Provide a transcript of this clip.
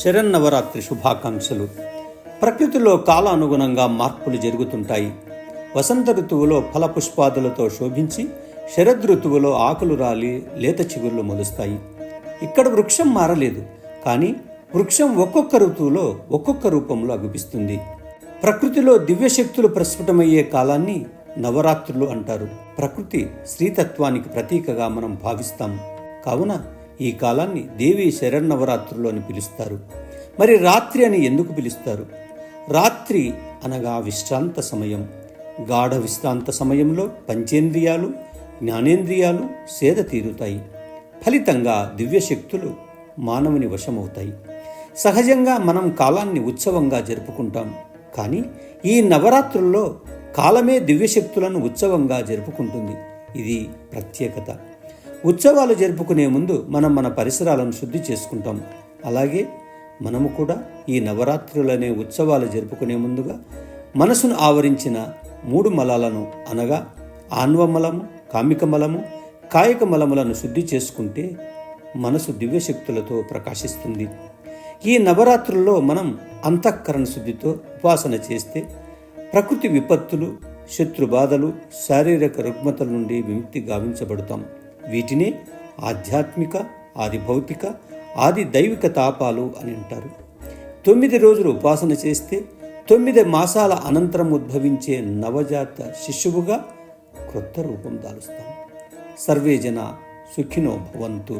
శరన్నవరాత్రి శుభాకాంక్షలు. ప్రకృతిలో కాలానుగుణంగా మార్పులు జరుగుతుంటాయి. వసంత ఋతువులో ఫలపుష్పాదులతో శోభించి శరదృతువులో ఆకులు రాలి లేత చిగుర్లు మొలుస్తాయి. ఇక్కడ వృక్షం మారలేదు, కానీ వృక్షం ఒక్కొక్క ఋతువులో ఒక్కొక్క రూపంలో అగుపిస్తుంది. ప్రకృతిలో దివ్యశక్తులు ప్రస్ఫుటమయ్యే కాలాన్ని నవరాత్రులు అంటారు. ప్రకృతి శ్రీతత్వానికి ప్రతీకగా మనం భావిస్తాం. కావున ఈ కాలాన్ని దేవీ శరన్నవరాత్రులు అని పిలుస్తారు. మరి రాత్రి అని ఎందుకు పిలుస్తారు? రాత్రి అనగా విశ్రాంత సమయం. గాఢ విశ్రాంత సమయంలో పంచేంద్రియాలు, జ్ఞానేంద్రియాలు సేద తీరుతాయి. ఫలితంగా దివ్యశక్తులు మానవుని వశమవుతాయి. సహజంగా మనం కాలాన్ని ఉత్సవంగా జరుపుకుంటాం. కానీ ఈ నవరాత్రుల్లో కాలమే దివ్యశక్తులను ఉత్సవంగా జరుపుకుంటుంది. ఇది ప్రత్యేకత. ఉత్సవాలు జరుపుకునే ముందు మనం మన పరిసరాలను శుద్ధి చేసుకుంటాం. అలాగే మనము కూడా ఈ నవరాత్రులనే ఉత్సవాలు జరుపుకునే ముందుగా మనసును ఆవరించిన 3 మలాలను అనగా ఆన్వమలము, కామిక మలము, కాయక మలములను శుద్ధి చేసుకుంటే మనసు దివ్యశక్తులతో ప్రకాశిస్తుంది. ఈ నవరాత్రుల్లో మనం అంతఃకరణ శుద్ధితో ఉపాసన చేస్తే ప్రకృతి విపత్తులు, శత్రుబాధలు, శారీరక రుగ్మతల నుండి విముక్తి గావించబడతాం. వీటినే ఆధ్యాత్మిక, ఆది భౌతిక, ఆది దైవిక తాపాలు అని అంటారు. 9 రోజులు ఉపాసన చేస్తే 9 మాసాల అనంతరం ఉద్భవించే నవజాత శిశువుగా క్రొత్త రూపం దాలుస్తాం. సర్వే జన సుఖినో భవంతు.